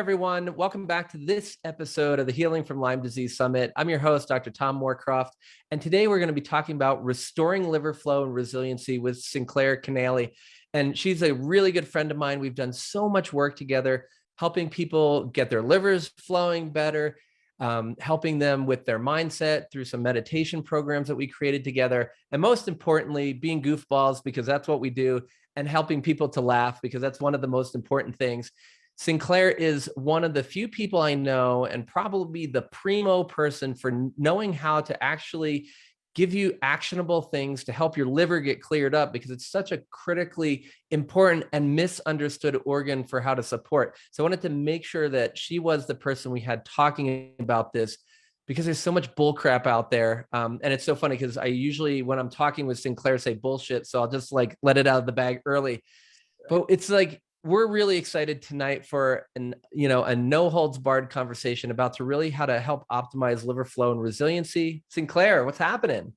everyone. Welcome back to this episode of the Healing from Lyme Disease Summit. I'm your host, Dr. Tom Moorcroft, and today we're going to be talking about restoring liver flow and resiliency with Sинклер Кеннелли. And she's a really good friend of mine. We've done so much work together, helping people get their livers flowing better, helping them with their mindset through some meditation programs that we created together. And most importantly, being goofballs, because that's what we do, and helping people to laugh, because that's one of the most important things. Sинклер is one of the few people I know, and probably the primo person for knowing how to actually give you actionable things to help your liver get cleared up, because it's such a critically important and misunderstood organ for how to support. So I wanted to make sure that she was the person we had talking about this, because there's so much bull crap out there. And it's so funny because I usually, when I'm talking with Sинklер, say bullshit. So I'll just like let it out of the bag early. But it's like, we're really excited tonight for a no holds barred conversation about really how to help optimize liver flow and resiliency. Sинклер, what's happening?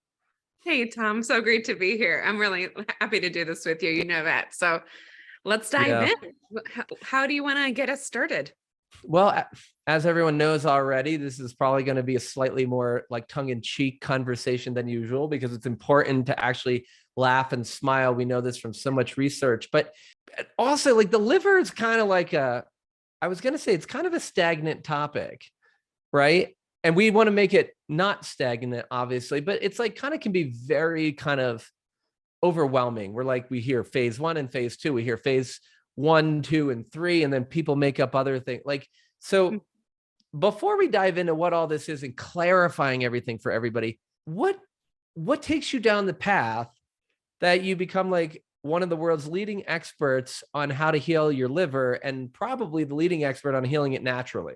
Hey, Tom, so great to be here. I'm really happy to do this with you. You know that. So let's dive in. How do you want to get us started? Well, as everyone knows already, this is probably going to be a slightly more like tongue-in-cheek conversation than usual, because it's important to actually laugh and smile. We know this from so much research, but also like the liver is kind of like I was going to say it's kind of a stagnant topic, right? And we want to make it not stagnant, obviously, but it's like kind of can be very kind of overwhelming. We're like, we hear phase 1 and phase 2, we hear phase 1, 2, and 3, and then people make up other things. Like, so before we dive into what all this is and clarifying everything for everybody, what takes you down the path that you become like one of the world's leading experts on how to heal your liver, and probably the leading expert on healing it naturally?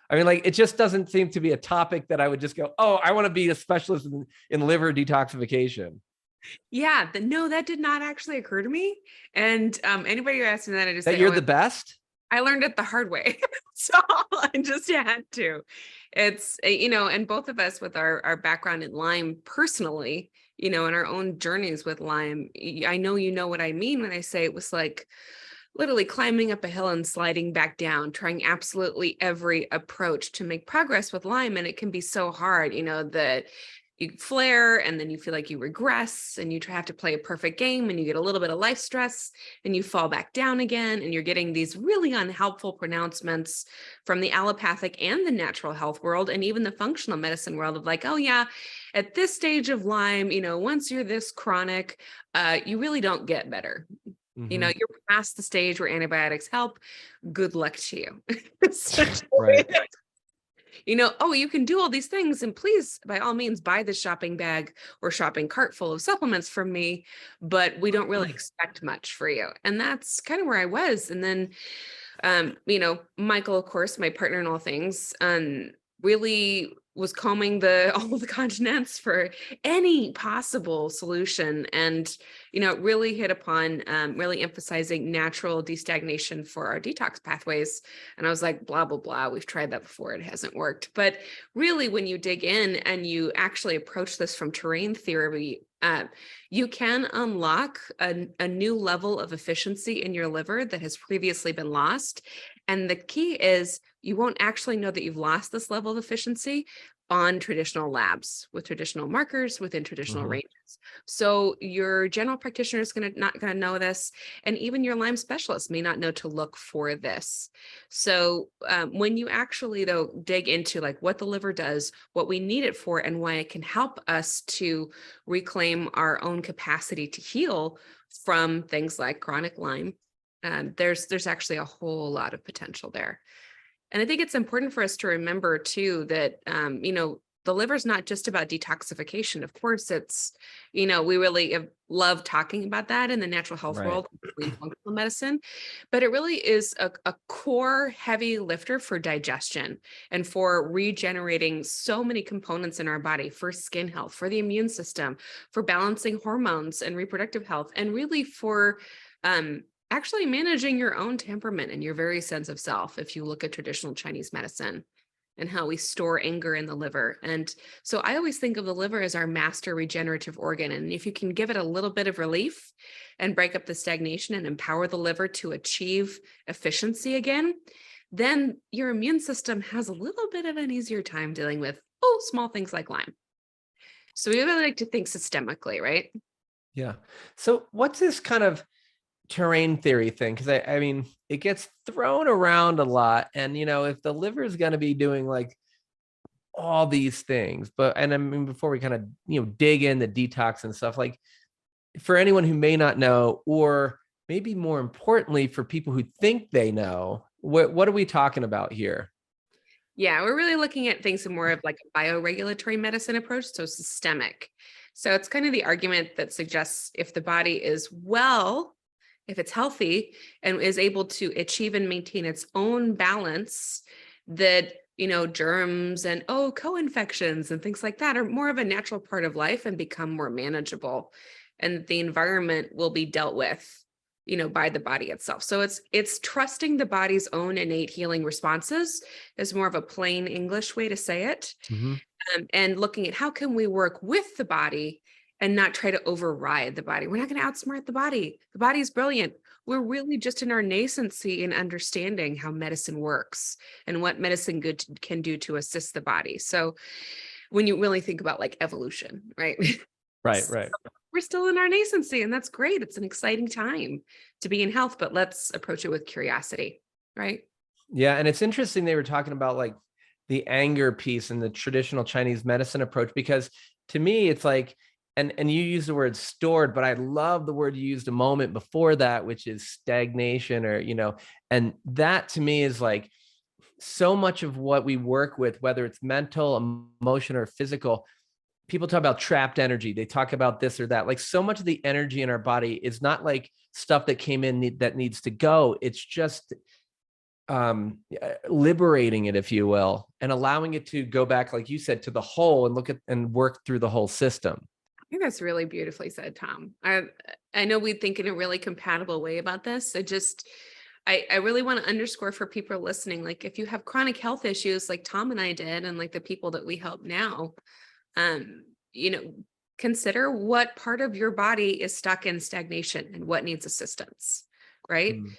I mean, like, it just doesn't seem to be a topic that I would just go, oh, I want to be a specialist in liver detoxification. Yeah, no, that did not actually occur to me. And anybody who asks me that, I just That say, you're the best? I learned it the hard way. So I just had to. It's, and both of us with our background in Lyme personally, in our own journeys with Lyme, I know you know what I mean when I say it was like literally climbing up a hill and sliding back down, trying absolutely every approach to make progress with Lyme. And it can be so hard, that you flare and then you feel like you regress and you have to play a perfect game and you get a little bit of life stress and you fall back down again. And you're getting these really unhelpful pronouncements from the allopathic and the natural health world, and even the functional medicine world, of like, oh yeah, at this stage of Lyme, once you're this chronic, you really don't get better. You're past the stage where antibiotics help. Good luck to you. Right. Oh, you can do all these things, and please, by all means, buy the shopping bag or shopping cart full of supplements from me, but we don't really expect much for you. And that's kind of where I was. And then, Michael, of course, my partner in all things, really was combing all the continents for any possible solution. And, really hit upon really emphasizing natural destagnation for our detox pathways. And I was like, blah, blah, blah. We've tried that before. It hasn't worked. But really, when you dig in and you actually approach this from terrain theory, you can unlock a new level of efficiency in your liver that has previously been lost. And the key is you won't actually know that you've lost this level of efficiency on traditional labs with traditional markers within traditional ranges. So your general practitioner is not going to know this, and even your Lyme specialist may not know to look for this. So when you actually though dig into like what the liver does, what we need it for, and why it can help us to reclaim our own capacity to heal from things like chronic Lyme, there's actually a whole lot of potential there. And I think it's important for us to remember too that, the liver is not just about detoxification. Of course, it's, we really love talking about that in the natural health world, functional medicine, but it really is a core heavy lifter for digestion and for regenerating so many components in our body, for skin health, for the immune system, for balancing hormones and reproductive health, and really for, actually managing your own temperament and your very sense of self. If you look at traditional Chinese medicine and how we store anger in the liver. And so I always think of the liver as our master regenerative organ. And if you can give it a little bit of relief and break up the stagnation and empower the liver to achieve efficiency again, then your immune system has a little bit of an easier time dealing with, small things like Lyme. So we really like to think systemically, right? Yeah. So what's this kind of terrain theory thing? Because I mean, it gets thrown around a lot. And, if the liver is going to be doing like all these things, and I mean, before we kind of, dig in the detox and stuff, like for anyone who may not know, or maybe more importantly, for people who think they know, what are we talking about here? Yeah, we're really looking at things in more of like a bioregulatory medicine approach, so systemic. So it's kind of the argument that suggests if the body is well, if it's healthy and is able to achieve and maintain its own balance, that, germs and co-infections and things like that are more of a natural part of life and become more manageable. And the environment will be dealt with, by the body itself. So it's trusting the body's own innate healing responses is more of a plain English way to say it. Mhm. And looking at how can we work with the body and not try to override the body. We're not going to outsmart the body. The body is brilliant. We're really just in our nascency in understanding how medicine works and what medicine can do to assist the body. So when you really think about like evolution, right? Right, right. We're still in our nascency, and that's great. It's an exciting time to be in health, but let's approach it with curiosity, right? Yeah. And it's interesting they were talking about like the anger piece and the traditional Chinese medicine approach, because to me, it's like, and you use the word stored, but I love the word you used a moment before that, which is stagnation, or, and that to me is like so much of what we work with, whether it's mental, emotion, or physical. People talk about trapped energy. They talk about this or that. Like so much of the energy in our body is not like stuff that came in that needs to go. It's just liberating it, if you will, and allowing it to go back, like you said, to the whole and look at and work through the whole system. I think that's really beautifully said, Tom. I know we think in a really compatible way about this. I really want to underscore for people listening, like if you have chronic health issues like Tom and I did, and like the people that we help now, um, you know, consider what part of your body is stuck in stagnation and what needs assistance, right? Mm.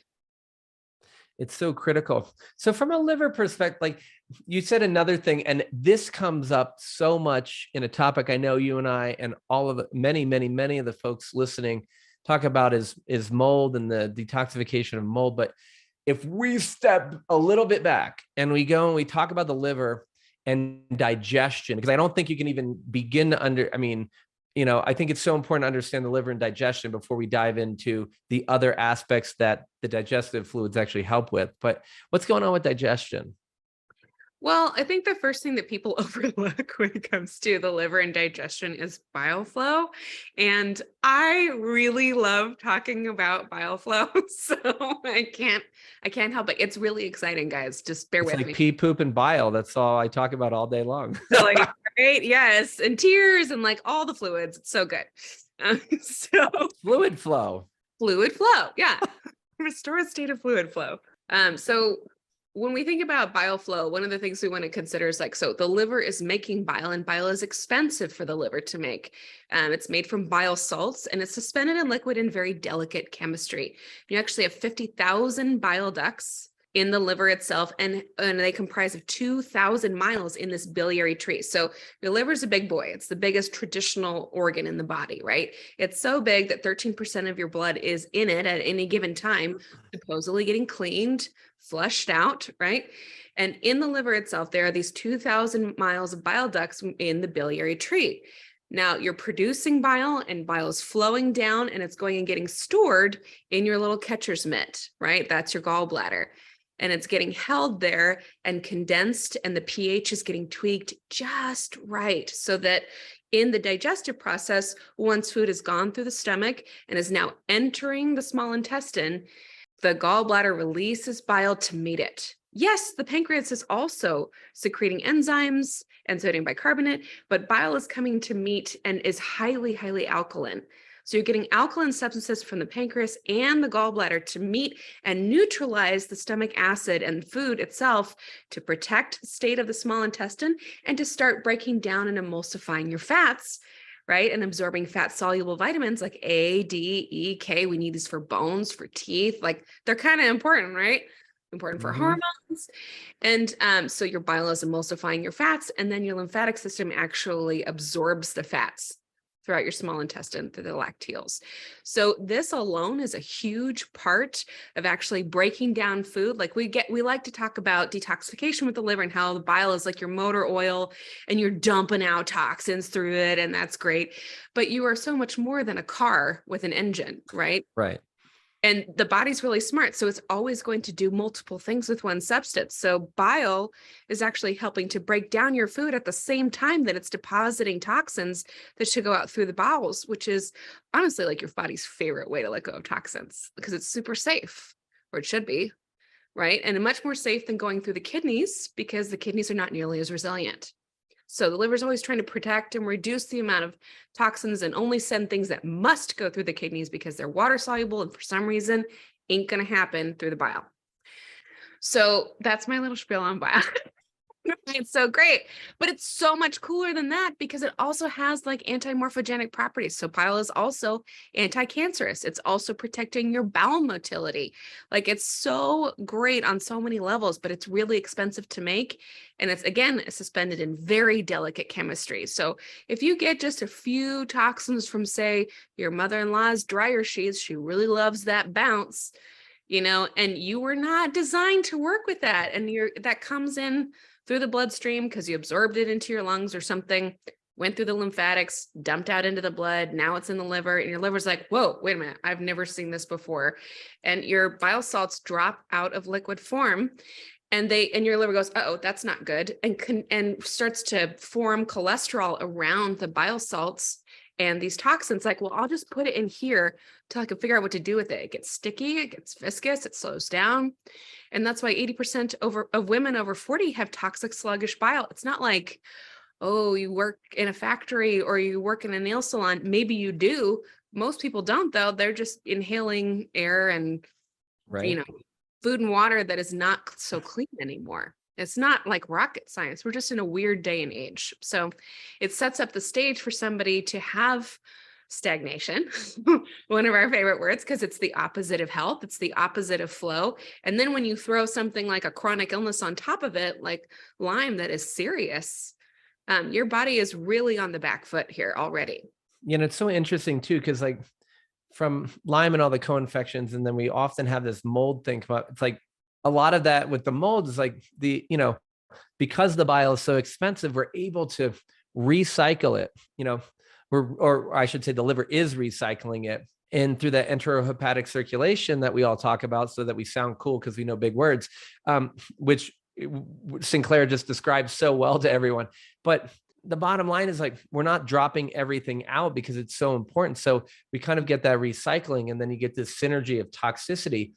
It's so critical. So from a liver perspective, like you said another thing, and this comes up so much in a topic I know you and I and all of the many of the folks listening talk about is mold and the detoxification of mold. But if we step a little bit back and we go and we talk about the liver and digestion, because I don't think you can even begin to I think it's so important to understand the liver and digestion before we dive into the other aspects that the digestive fluids actually help with. But what's going on with digestion? Well, I think the first thing that people overlook when it comes to the liver and digestion is bile flow. And I really love talking about bile flow. So I can't help it. It's really exciting, guys. Just bear It's with like me. pee, poop, and bile. That's all I talk about all day long. So like, right? Yes. And tears and like all the fluids. It's so good. So Fluid flow. fluid flow. Yeah. Restore a state of fluid flow. So when we think about bile flow, one of the things we want to consider is so the liver is making bile, and bile is expensive for the liver to make. It's made from bile salts, and it's suspended in liquid in very delicate chemistry. You actually have 50,000 bile ducts in the liver itself, and they comprise of 2,000 miles in this biliary tree. So your liver is a big boy. It's the biggest traditional organ in the body, right? It's so big that 13% of your blood is in it at any given time, supposedly getting cleaned, flushed out, right? And in the liver itself, there are these 2,000 miles of bile ducts in the biliary tree. Now you're producing bile, and bile is flowing down, and it's going and getting stored in your little catcher's mitt, right? That's your gallbladder. And it's getting held there and condensed, and the pH is getting tweaked just right so that in the digestive process, once food has gone through the stomach and is now entering the small intestine, the gallbladder releases bile to meet it. Yes, the pancreas is also secreting enzymes and sodium bicarbonate, but bile is coming to meet and is highly, highly alkaline. So you're getting alkaline substances from the pancreas and the gallbladder to meet and neutralize the stomach acid and food itself to protect the state of the small intestine and to start breaking down and emulsifying your fats, right? And absorbing fat-soluble vitamins like A, D, E, K. We need these for bones, for teeth. Like they're kind of important, right? important for Mhm. hormones. And so your bile is emulsifying your fats, and then your lymphatic system actually absorbs the fats throughout your small intestine through the lacteals. So this alone is a huge part of actually breaking down food. Like we like to talk about detoxification with the liver and how the bile is like your motor oil and you're dumping out toxins through it, and that's great. But you are so much more than a car with an engine, right? Right. And the body's really smart. So it's always going to do multiple things with one substance. So bile is actually helping to break down your food at the same time that it's depositing toxins that should go out through the bowels, which is honestly like your body's favorite way to let go of toxins because it's super safe, or it should be, right? And much more safe than going through the kidneys because the kidneys are not nearly as resilient. So the liver is always trying to protect and reduce the amount of toxins and only send things that must go through the kidneys because they're water soluble and for some reason ain't going to happen through the bile. So that's my little spiel on bile. It's so great, but it's so much cooler than that because it also has like anti-morphogenic properties. So bile is also anti-cancerous. It's also protecting your bowel motility. Like it's so great on so many levels, but it's really expensive to make. And it's again suspended in very delicate chemistry. So if you get just a few toxins from, say, your mother-in-law's dryer sheets, she really loves that bounce, and you were not designed to work with that. And that comes in through the bloodstream because you absorbed it into your lungs or something, went through the lymphatics, dumped out into the blood. Now it's in the liver, and your liver's like, whoa, wait a minute, I've never seen this before. And your bile salts drop out of liquid form, and your liver goes, uh-oh, that's not good, and starts to form cholesterol around the bile salts and these toxins. Like, well, I'll just put it in here till I can figure out what to do with it. It gets sticky, it gets viscous, it slows down. And that's why 80% of women over 40 have toxic sluggish bile. It's not like, oh, you work in a factory or you work in a nail salon. Maybe you do. Most people don't, though. They're just inhaling air and, Right. food and water that is not so clean anymore. It's not like rocket science. We're just in a weird day and age. So it sets up the stage for somebody to have stagnation, one of our favorite words, because it's the opposite of health. It's the opposite of flow. And then when you throw something like a chronic illness on top of it, like Lyme, that is serious, your body is really on the back foot here already. It's so interesting too, because like from Lyme and all the co-infections, and then we often have this mold thing come up. It's like a lot of that with the mold is like because the bile is so expensive, we're able to recycle it, or I should say the liver is recycling it and through that enterohepatic circulation that we all talk about so that we sound cool because we know big words, which Sinclair just described so well to everyone. But the bottom line is like, we're not dropping everything out because it's so important. So we kind of get that recycling, and then you get this synergy of toxicity.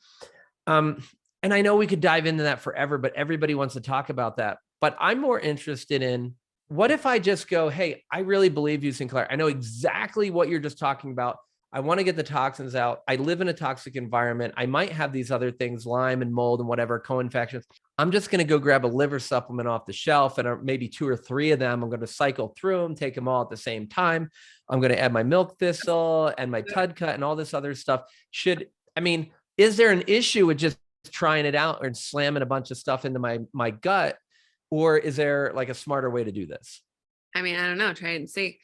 And I know we could dive into that forever, but everybody wants to talk about that. But I'm more interested in, what if I just go, hey, I really believe you, Sinclair. I know exactly what you're just talking about. I want to get the toxins out. I live in a toxic environment. I might have these other things, Lyme and mold and whatever, co-infections. I'm just going to go grab a liver supplement off the shelf, and maybe 2 or 3 of them. I'm going to cycle through them, take them all at the same time. I'm going to add my milk thistle and my Tudcut and all this other stuff. Is there an issue with just trying it out or slamming a bunch of stuff into my gut? Or is there like a smarter way to do this? I don't know. Try it and see.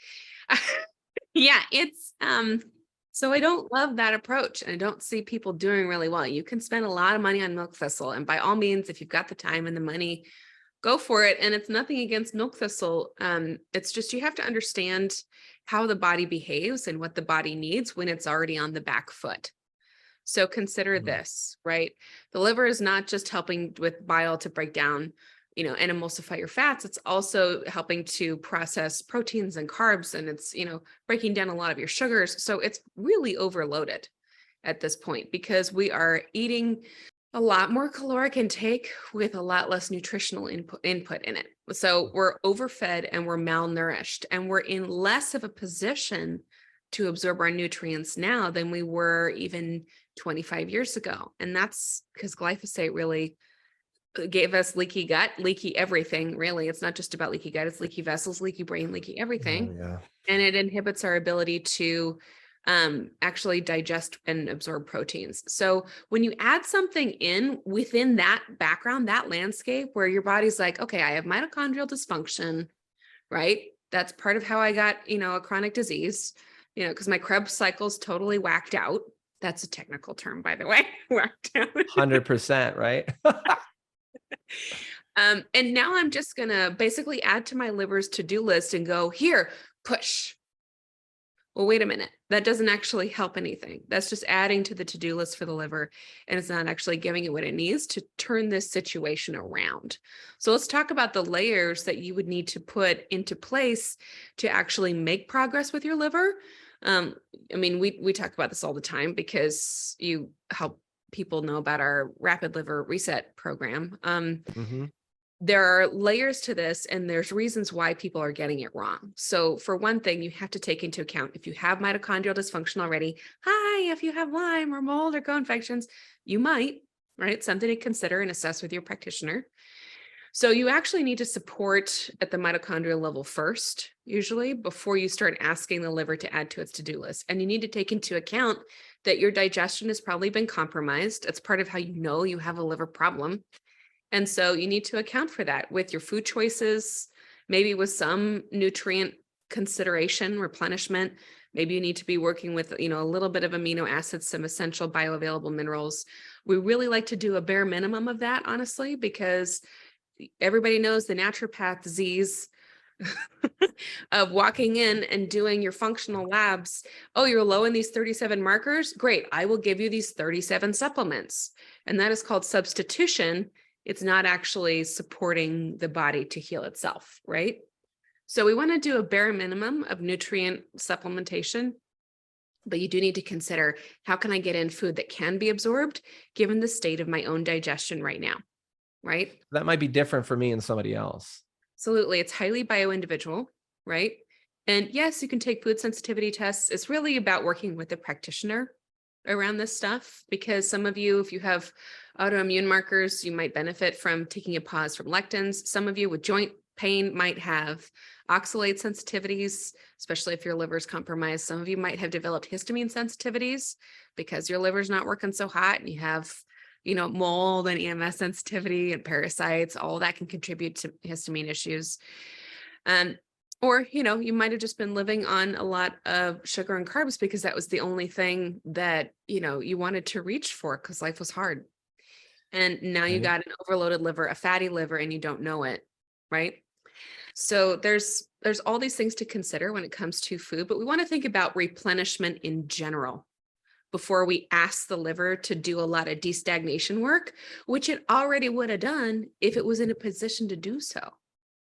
Yeah, it's so I don't love that approach, and I don't see people doing really well. You can spend a lot of money on milk thistle, and by all means, if you've got the time and the money, go for it. And it's nothing against milk thistle. It's just you have to understand how the body behaves and what the body needs when it's already on the back foot. So consider this, right? The liver is not just helping with bile to break down, and emulsify your fats. It's also helping to process proteins and carbs, and it's, breaking down a lot of your sugars. So it's really overloaded at this point because we are eating a lot more caloric intake with a lot less nutritional input in it. So we're overfed and we're malnourished, and we're in less of a position to absorb our nutrients now than we were even 25 years ago. And that's because glyphosate really gave us leaky gut, leaky everything, really. It's not just about leaky gut, it's leaky vessels, leaky brain, leaky everything. Oh, yeah. And it inhibits our ability to actually digest and absorb proteins. So when you add something in within that background, that landscape where your body's like, okay, I have mitochondrial dysfunction, right? That's part of how I got, a chronic disease, because my Krebs cycle's totally whacked out. That's a technical term, by the way, whacked out. 100%, right? And now I'm just going to basically add to my liver's to-do list and go, here, push. Well, wait a minute. That doesn't actually help anything. That's just adding to the to-do list for the liver, and it's not actually giving it what it needs to turn this situation around. So let's talk about the layers that you would need to put into place to actually make progress with your liver. We talk about this all the time because you help people know about our rapid liver reset program. There are layers to this, and there's reasons why people are getting it wrong. So for one thing, you have to take into account if you have mitochondrial dysfunction already. If you have Lyme or mold or co-infections, you might, right? Something to consider and assess with your practitioner. So you actually need to support at the mitochondrial level first, usually, before you start asking the liver to add to its to-do list. And you need to take into account that your digestion has probably been compromised. It's part of how you know you have a liver problem. And so you need to account for that with your food choices, maybe with some nutrient consideration, replenishment. Maybe you need to be working with, a little bit of amino acids, some essential bioavailable minerals. We really like to do a bare minimum of that, honestly, because everybody knows the naturopath disease of walking in and doing your functional labs. Oh, you're low in these 37 markers? Great. I will give you these 37 supplements. And that is called substitution. It's not actually supporting the body to heal itself, right? So we want to do a bare minimum of nutrient supplementation, but you do need to consider, how can I get in food that can be absorbed given the state of my own digestion right now, right? That might be different for me and somebody else. Absolutely. It's highly bio-individual, right? And yes, you can take food sensitivity tests. It's really about working with the practitioner around this stuff, because some of you, if you have autoimmune markers, you might benefit from taking a pause from lectins. Some of you with joint pain might have oxalate sensitivities, especially if your liver is compromised. Some of you might have developed histamine sensitivities because your liver's not working so hot, and you have, mold and EMS sensitivity and parasites. All that can contribute to histamine issues. Or, you might have just been living on a lot of sugar and carbs because that was the only thing that, you wanted to reach for because life was hard. And now you got an overloaded liver, a fatty liver, and you don't know it, right? So there's all these things to consider when it comes to food, but we want to think about replenishment in general before we ask the liver to do a lot of destagnation work, which it already would have done if it was in a position to do so,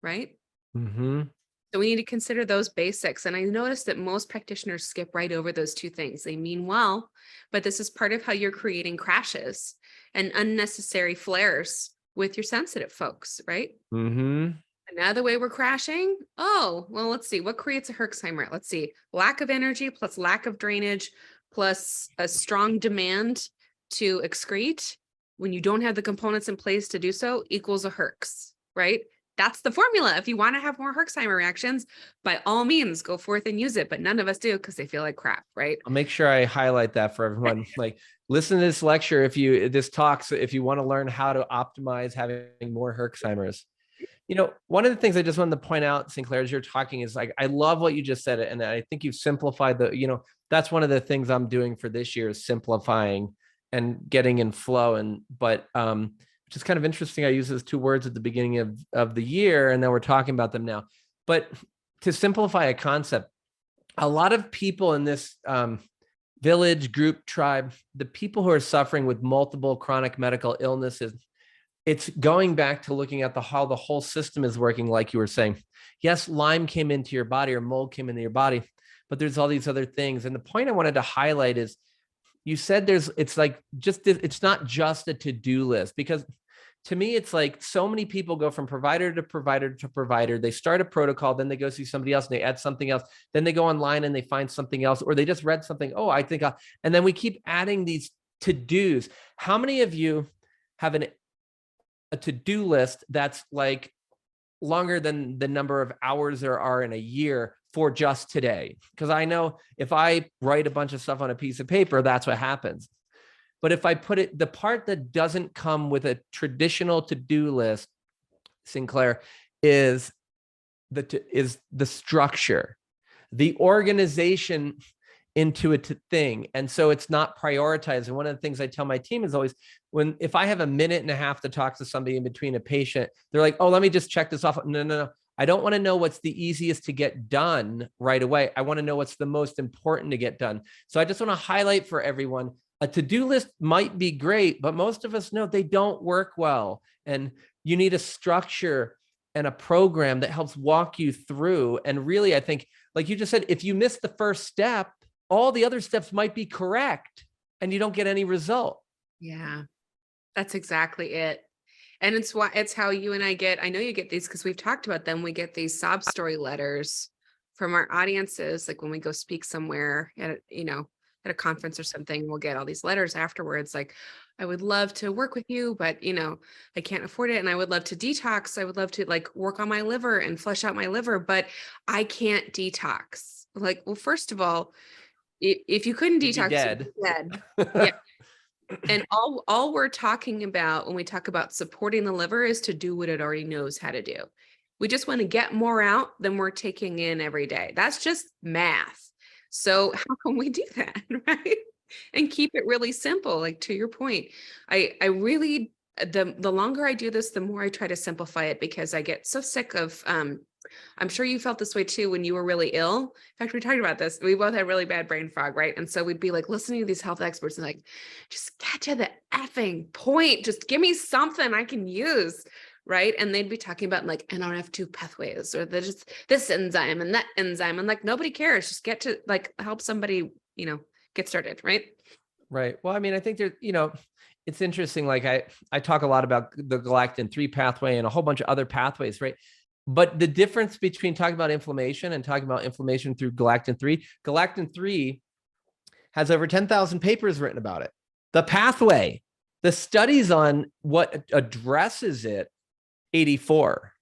right? So we need to consider those basics. And I noticed that most practitioners skip right over those two things. They mean well, but this is part of how you're creating crashes and unnecessary flares with your sensitive folks, right? Another way we're crashing. Oh, well, let's see. What creates a Herxheimer? Let's see. Lack of energy plus lack of drainage plus a strong demand to excrete when you don't have the components in place to do so equals a Herx, right? That's the formula. If you want to have more Herxheimer reactions, by all means, go forth and use it. But none of us do because they feel like crap, right? I'll make sure I highlight that for everyone. Like, listen to this lecture if you want to learn how to optimize having more Herxheimers. One of the things I just wanted to point out, Sinclair, as you're talking, is like, I love what you just said, and I think you've simplified that's one of the things I'm doing for this year, is simplifying and getting in flow. Which is kind of interesting. I use those two words at the beginning of the year, and then we're talking about them now. But to simplify a concept, a lot of people in this village, group, tribe, the people who are suffering with multiple chronic medical illnesses, it's going back to looking at how the whole system is working, like you were saying. Yes, Lyme came into your body or mold came into your body, but there's all these other things. And the point I wanted to highlight is, you said it's not just a to-do list, because to me, it's like so many people go from provider to provider to provider. They start a protocol, then they go see somebody else and they add something else. Then they go online and they find something else, or they just read something. Oh, and then we keep adding these to-dos. How many of you have a to-do list that's like longer than the number of hours there are in a year for just today. Because I know if I write a bunch of stuff on a piece of paper, that's what happens. But if I put it, the part that doesn't come with a traditional to-do list, Sinclair, is the structure, the organization into a thing. And so it's not prioritized. And one of the things I tell my team is always, if I have a minute and a half to talk to somebody in between a patient, they're like, oh, let me just check this off. No. I don't want to know what's the easiest to get done right away. I want to know what's the most important to get done. So I just want to highlight for everyone, a to-do list might be great, but most of us know they don't work well. And you need a structure and a program that helps walk you through. And really, I think, like you just said, if you miss the first step, all the other steps might be correct and you don't get any result. Yeah, that's exactly it. And it's how you and I know you get these because we've talked about them. We get these sob story letters from our audiences. Like when we go speak somewhere at a conference or something, we'll get all these letters afterwards. Like, I would love to work with you, but I can't afford it. And I would love to detox. I would love to work on my liver and flush out my liver, but I can't detox. Like, well, first of all, if you couldn't detox, you'd be dead. Yeah. And all we're talking about when we talk about supporting the liver is to do what it already knows how to do. We just want to get more out than we're taking in every day. That's just math. So how can we do that, right? And keep it really simple. Like, to your point, I really, the longer I do this, the more I try to simplify it, because I get so sick of, I'm sure you felt this way too when you were really ill. In fact, we talked about this. We both had really bad brain fog, right? And so we'd be listening to these health experts and just get to the effing point. Just give me something I can use, right? And they'd be talking about NRF2 pathways or this enzyme and that enzyme. And nobody cares. Just get to help somebody, get started, right? Right. Well, I mean, I think there's, it's interesting. I talk a lot about the galactin-3 pathway and a whole bunch of other pathways, right? But the difference between talking about inflammation and talking about inflammation through galactin-3 has over 10,000 papers written about it. The pathway, the studies on what addresses it, 84.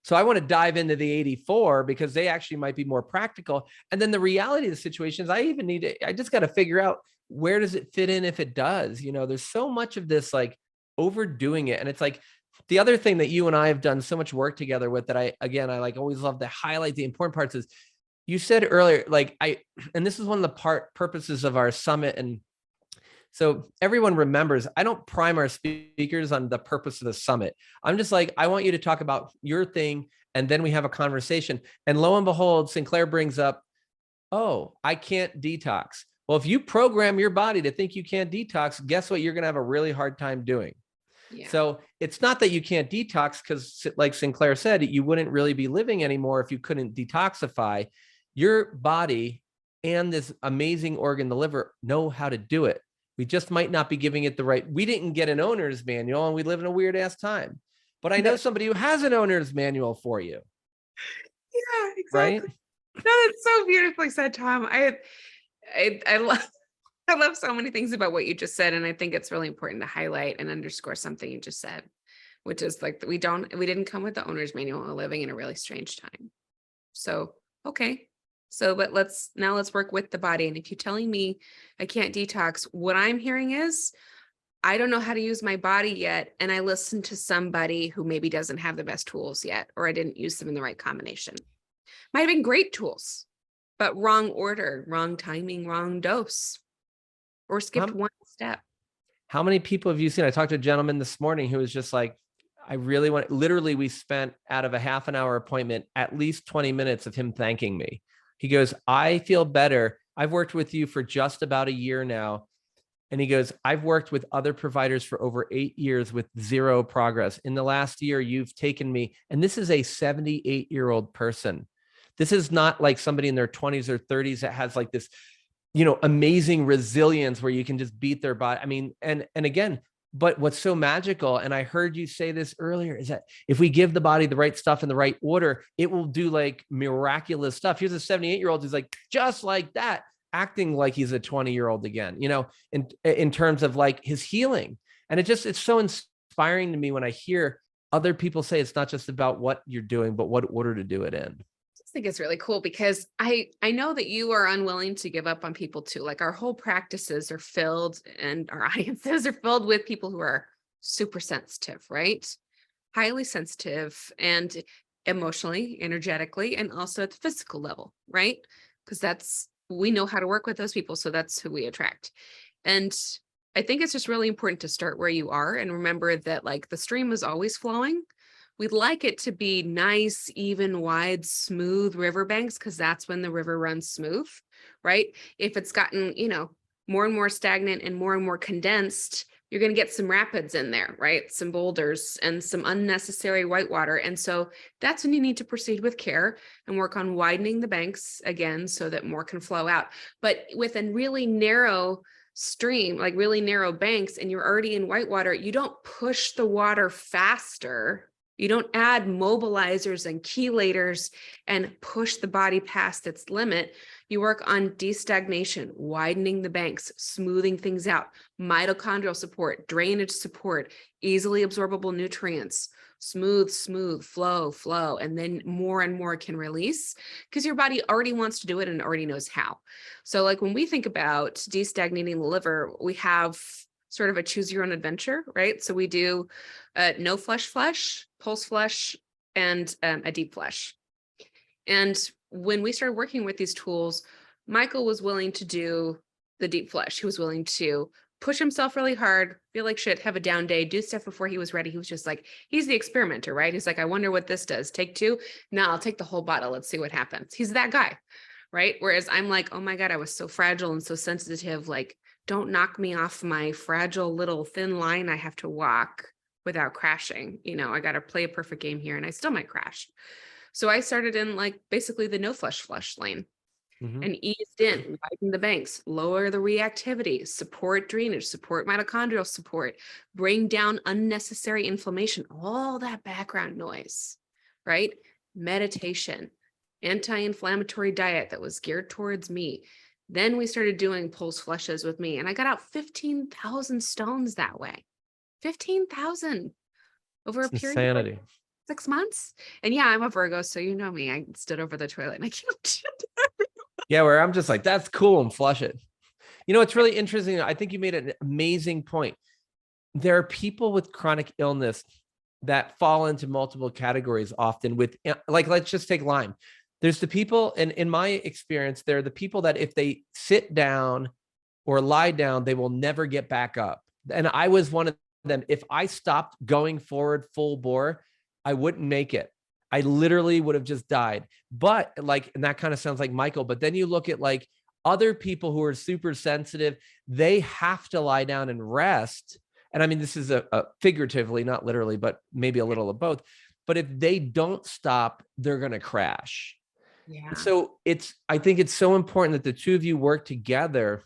So I want to dive into the 84 because they actually might be more practical. And then the reality of the situation is I just got to figure out, where does it fit in if it does? There's so much of this overdoing it. And it's the other thing that you and I have done so much work together with that I always love to highlight the important parts is, you said earlier, and this is one of the purposes of our summit. And so everyone remembers, I don't prime our speakers on the purpose of the summit. I'm just I want you to talk about your thing, and then we have a conversation. And lo and behold, Sinclair brings up, oh, I can't detox. Well, if you program your body to think you can't detox, guess what you're going to have a really hard time doing? Yeah. So it's not that you can't detox, because like Sinclair said, you wouldn't really be living anymore if you couldn't detoxify. Your body and this amazing organ, the liver, know how to do it. We just might not be giving it the right. We didn't get an owner's manual, and we live in a weird ass time. But I know somebody who has an owner's manual for you. Yeah, exactly. Right? No, that's so beautifully said, Tom. I love so many things about what you just said, and I think it's really important to highlight and underscore something you just said, which is we didn't come with the owner's manual. We're living in a really strange time. So okay. So, but let's work with the body. And if you're telling me I can't detox, what I'm hearing is, I don't know how to use my body yet. And I listened to somebody who maybe doesn't have the best tools yet, or I didn't use them in the right combination. Might have been great tools, but wrong order, wrong timing, wrong dose, or skipped one step. How many people have you seen? I talked to a gentleman this morning who was just I really want, literally, we spent out of a half an hour appointment, at least 20 minutes of him thanking me. He goes, I feel better. I've worked with you for just about a year now. And he goes, I've worked with other providers for over 8 years with zero progress. In the last year, you've taken me, and this is a 78-year-old person. This is not like somebody in their 20s or 30s that has this, amazing resilience where you can just beat their body. I mean, and again, but what's so magical, and I heard you say this earlier, is that if we give the body the right stuff in the right order, it will do miraculous stuff. Here's a 78-year-old who's just like that, acting like he's a 20-year-old again, in terms of his healing. And it's so inspiring to me when I hear other people say it's not just about what you're doing, but what order to do it in. think it's really cool because I know that you are unwilling to give up on people too. Like our whole practices are filled and our audiences are filled with people who are super sensitive, right? Highly sensitive and emotionally, energetically, and also at the physical level, right? Because we know how to work with those people. So that's who we attract. And I think it's just really important to start where you are and remember that like the stream is always flowing. We'd like it to be nice, even, wide, smooth riverbanks because that's when the river runs smooth, right? If it's gotten, more and more stagnant and more condensed, you're going to get some rapids in there, right? Some boulders and some unnecessary whitewater. And so that's when you need to proceed with care and work on widening the banks again so that more can flow out. But with a really narrow stream, like really narrow banks, and you're already in whitewater, you don't push the water faster. You don't add mobilizers and chelators and push the body past its limit. You work on destagnation, widening the banks, smoothing things out, mitochondrial support, drainage support, easily absorbable nutrients, smooth, flow, and then more and more can release because your body already wants to do it and already knows how. So like when we think about destagnating the liver, we have sort of a choose your own adventure, right? So we do no flush, pulse flush, and a deep flush. And when we started working with these tools, Michael was willing to do the deep flush. He was willing to push himself really hard, feel like shit, have a down day, do stuff before he was ready. He was just like, he's the experimenter, right? He's like, I wonder what this does. Take 2. No, I'll take the whole bottle. Let's see what happens. He's that guy, right? Whereas I'm like, oh my God, I was so fragile and so sensitive. Like, don't knock me off my fragile little thin line I have to walk without crashing. I got to play a perfect game here and I still might crash. So I started in like basically the no flush lane and eased in, widen the banks, lower the reactivity, support drainage, support mitochondrial support, bring down unnecessary inflammation, all that background noise, right? Meditation, anti-inflammatory diet that was geared towards me. Then we started doing pulse flushes with me and I got out 15,000 stones that way. 15,000 over a period Insanity. of like 6 months. And yeah, I'm a Virgo, so you know me. I stood over the toilet and I killed it. Yeah, where I'm just like, that's cool, and flush it. It's really interesting. I think you made an amazing point. There are people with chronic illness that fall into multiple categories often with, like, let's just take Lyme. There's the people, and in my experience, they're the people that if they sit down or lie down, they will never get back up. And I was one of them. If I stopped going forward full bore, I wouldn't make it. I literally would have just died. But like, and that kind of sounds like Michael, but then you look at like other people who are super sensitive, they have to lie down and rest. And I mean, this is a figuratively, not literally, but maybe a little of both. But if they don't stop, they're going to crash. Yeah. So I think it's so important that the two of you work together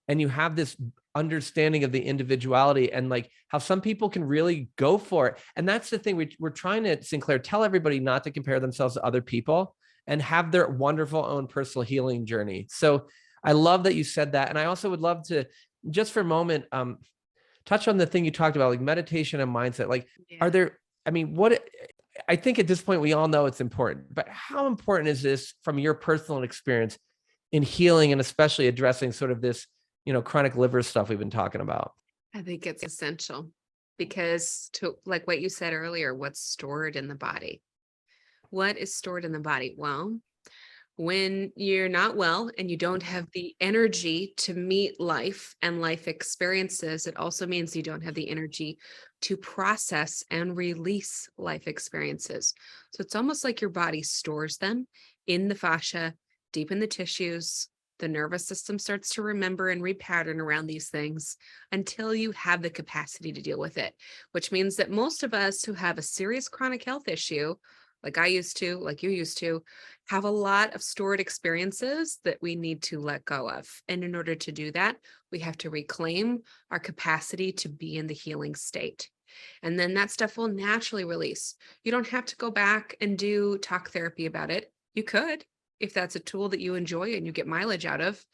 and you have this understanding of the individuality and like how some people can really go for it. And that's the thing we're trying to, Sinclair, tell everybody not to compare themselves to other people and have their wonderful own personal healing journey. So I love that you said that. And I also would love to just for a moment, touch on the thing you talked about, like meditation and mindset. Like, are there, I mean, I think at this point, we all know it's important, but how important is this from your personal experience in healing and especially addressing sort of this, chronic liver stuff we've been talking about? I think it's essential because to like what you said earlier, what's stored in the body? What is stored in the body? Well, when you're not well and you don't have the energy to meet life and life experiences, it also means you don't have the energy to process and release life experiences. So it's almost like your body stores them in the fascia, deep in the tissues. The nervous system starts to remember and repattern around these things until you have the capacity to deal with it, which means that most of us who have a serious chronic health issue, like I used to, like you used to, have a lot of stored experiences that we need to let go of. And in order to do that, we have to reclaim our capacity to be in the healing state. And then that stuff will naturally release. You don't have to go back and do talk therapy about it. You could, if that's a tool that you enjoy and you get mileage out of.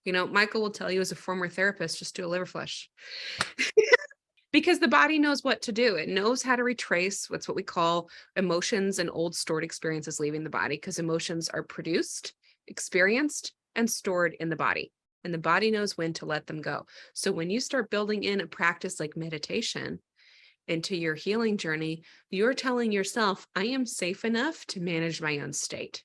Michael will tell you as a former therapist, just do a liver flush. because the body knows what to do. It knows how to retrace what's what we call emotions and old stored experiences leaving the body, because emotions are produced, experienced, and stored in the body. And the body knows when to let them go. So when you start building in a practice like meditation into your healing journey, you're telling yourself, I am safe enough to manage my own state.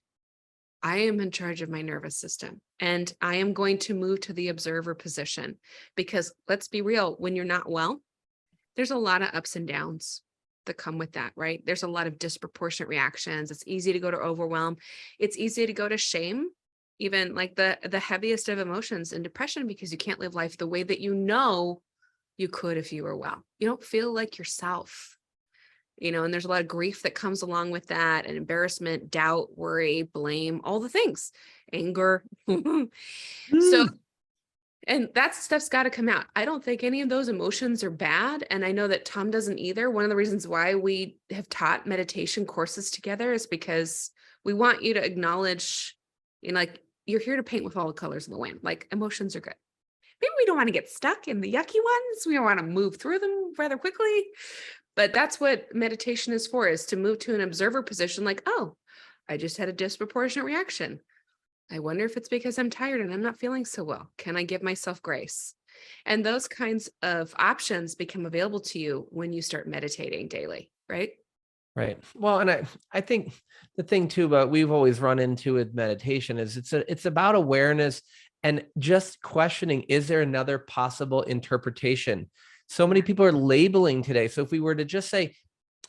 I am in charge of my nervous system, and I am going to move to the observer position, because let's be real, when you're not well, there's a lot of ups and downs that come with that, right? There's a lot of disproportionate reactions. It's easy to go to overwhelm. It's easy to go to shame, even like the heaviest of emotions, and depression, because you can't live life the way that you know you could if you were well. You don't feel like yourself, and there's a lot of grief that comes along with that, and embarrassment, doubt, worry, blame, all the things, anger. So, and that stuff's got to come out. I don't think any of those emotions are bad. And I know that Tom doesn't either. One of the reasons why we have taught meditation courses together is because we want you to acknowledge, like, you're here to paint with all the colors of the wind. Like, emotions are good. Maybe we don't want to get stuck in the yucky ones. We want to move through them rather quickly. But that's what meditation is for, is to move to an observer position. Like, oh, I just had a disproportionate reaction. I wonder if it's because I'm tired and I'm not feeling so well. Can I give myself grace? And those kinds of options become available to you when you start meditating daily, right? Right. Well, and I think the thing too, but we've always run into with meditation is it's about awareness and just questioning, is there another possible interpretation? So many people are labeling today. So if we were to just say,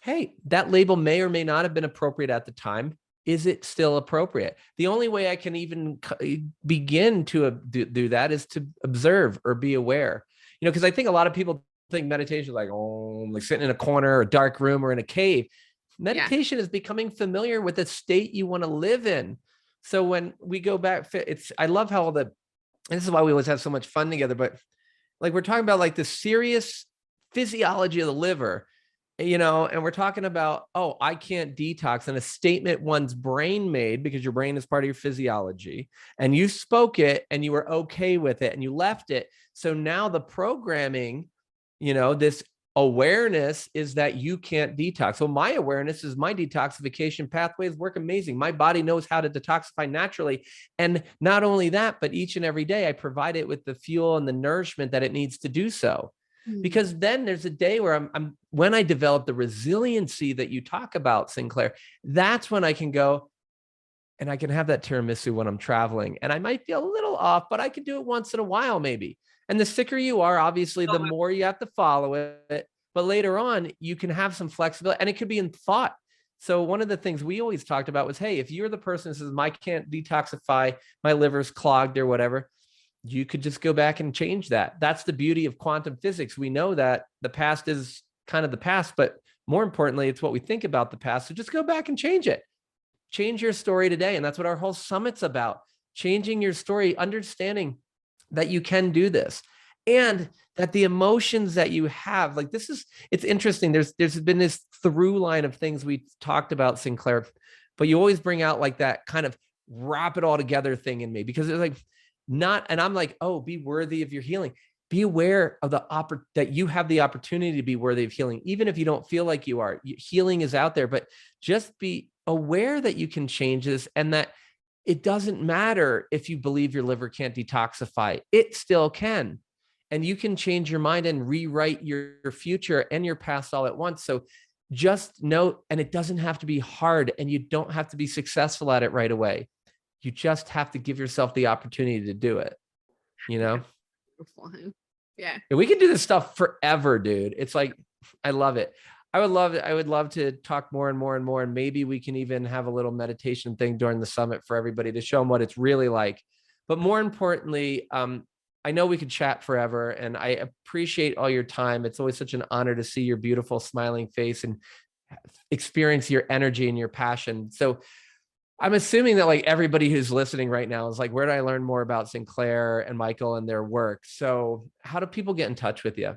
hey, that label may or may not have been appropriate at the time, is it still appropriate? The only way I can even begin to do that is to observe or be aware, because I think a lot of people think meditation is like, oh, like sitting in a corner or a dark room or in a cave. Meditation is becoming familiar with the state you want to live in. So when we go back, I love how this is why we always have so much fun together, but like we're talking about like the serious physiology of the liver, and we're talking about, oh, I can't detox, and a statement one's brain made, because your brain is part of your physiology, and you spoke it and you were okay with it and you left it. So now the programming, this awareness is that you can't detox. So my awareness is my detoxification pathways work amazing. My body knows how to detoxify naturally. And not only that, but each and every day I provide it with the fuel and the nourishment that it needs to do so. Because then there's a day where when I develop the resiliency that you talk about, Sinclair, that's when I can go and I can have that tiramisu when I'm traveling. And I might feel a little off, but I can do it once in a while, maybe. And the sicker you are, obviously, the more you have to follow it. But later on, you can have some flexibility, and it could be in thought. So one of the things we always talked about was, hey, if you're the person who says, I can't detoxify, my liver's clogged or whatever, you could just go back and change that. That's the beauty of quantum physics. We know that the past is kind of the past, but more importantly, it's what we think about the past. So just go back and change it. Change your story today. And that's what our whole summit's about. Changing your story, understanding that you can do this, and that the emotions that you have, like it's interesting. There's been this through line of things we talked about, Sinclair, but you always bring out like that kind of wrap it all together thing in me, because it's like, and I'm like, oh, be worthy of your healing. Be aware of that you have the opportunity to be worthy of healing, even if you don't feel like you are. Healing is out there, but just be aware that you can change this, and that it doesn't matter if you believe your liver can't detoxify. It still can. And you can change your mind and rewrite your future and your past all at once. So just know, and it doesn't have to be hard, and you don't have to be successful at it right away. You just have to give yourself the opportunity to do it, Yeah. We can do this stuff forever, dude. It's like, I love it. I would love to talk more and more and more. And maybe we can even have a little meditation thing during the summit for everybody to show them what it's really like. But more importantly, I know we could chat forever, and I appreciate all your time. It's always such an honor to see your beautiful smiling face and experience your energy and your passion. So I'm assuming that like everybody who's listening right now is like, where do I learn more about Sinclair and Michael and their work? So how do people get in touch with you?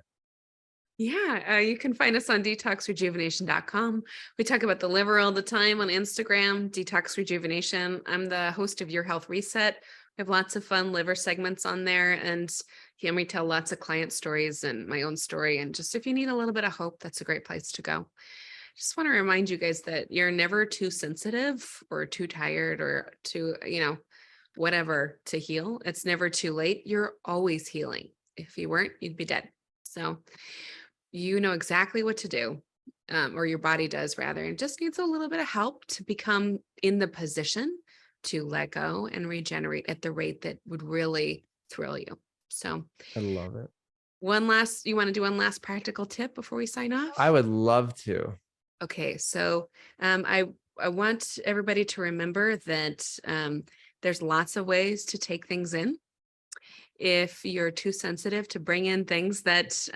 Yeah, you can find us on detoxrejuvenation.com. We talk about the liver all the time on Instagram, Detox Rejuvenation. I'm the host of Your Health Reset. We have lots of fun liver segments on there. And, hear me tell lots of client stories and my own story. And just if you need a little bit of hope, that's a great place to go. Just want to remind you guys that you're never too sensitive or too tired or too, whatever to heal. It's never too late. You're always healing. If you weren't, you'd be dead. So you know exactly what to do, or your body does rather, and just needs a little bit of help to become in the position to let go and regenerate at the rate that would really thrill you. So I love it. you want to do one last practical tip before we sign off? I would love to. Okay, so I want everybody to remember that there's lots of ways to take things in. If you're too sensitive to bring in things that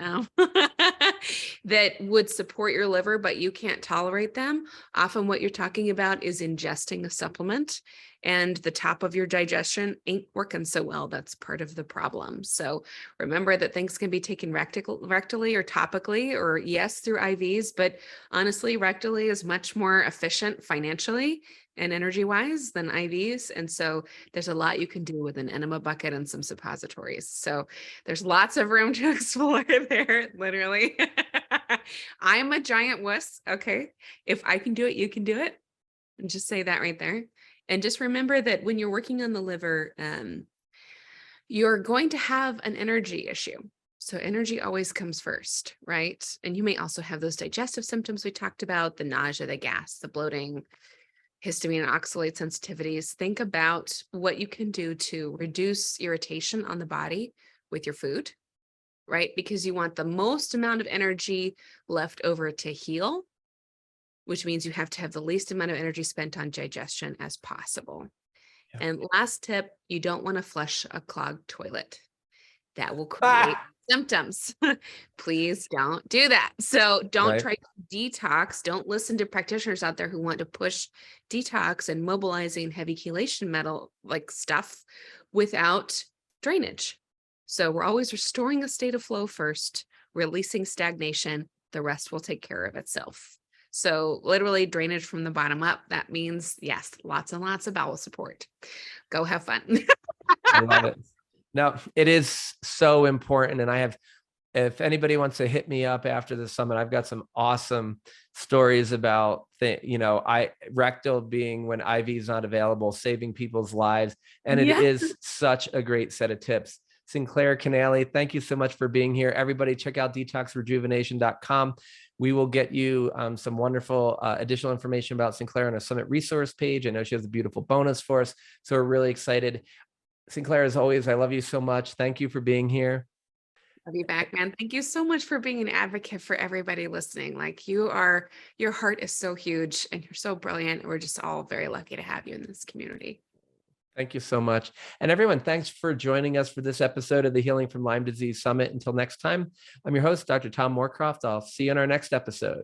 that would support your liver, but you can't tolerate them, often what you're talking about is ingesting a supplement, and the top of your digestion ain't working so well. That's part of the problem. So remember that things can be taken rectally or topically, or yes, through IVs, but honestly, rectally is much more efficient financially and energy wise than IVs. And so there's a lot you can do with an enema bucket and some suppositories. So there's lots of room to explore there, literally. I'm a giant wuss. Okay. If I can do it, you can do it. And just say that right there. And just remember that when you're working on the liver, you're going to have an energy issue. So energy always comes first, right? And you may also have those digestive symptoms we talked about, the nausea, the gas, the bloating, histamine and oxalate sensitivities. Think about what you can do to reduce irritation on the body with your food, right? Because you want the most amount of energy left over to heal, which means you have to have the least amount of energy spent on digestion as possible. Yeah. And last tip, you don't want to flush a clogged toilet. That will create symptoms. Please don't do that. So don't try to detox. Don't listen to practitioners out there who want to push detox and mobilizing heavy chelation metal like stuff without drainage. So we're always restoring a state of flow first, releasing stagnation. The rest will take care of itself. So literally drainage from the bottom up. That means, yes, lots and lots of bowel support. Go have fun. I love it. No, it is so important. And if anybody wants to hit me up after the summit, I've got some awesome stories about, rectal being when IV is not available, saving people's lives. And it is such a great set of tips. Sинklер Kennelli, thank you so much for being here. Everybody check out detoxrejuvenation.com. We will get you some wonderful additional information about Sинklер on our summit resource page. I know she has a beautiful bonus for us. So we're really excited. Sинklер, as always, I love you so much. Thank you for being here. Love you back, man. Thank you so much for being an advocate for everybody listening. Like your heart is so huge and you're so brilliant. We're just all very lucky to have you in this community. Thank you so much. And everyone, thanks for joining us for this episode of the Healing from Lyme Disease Summit. Until next time, I'm your host, Dr. Tom Moorcroft. I'll see you in our next episode.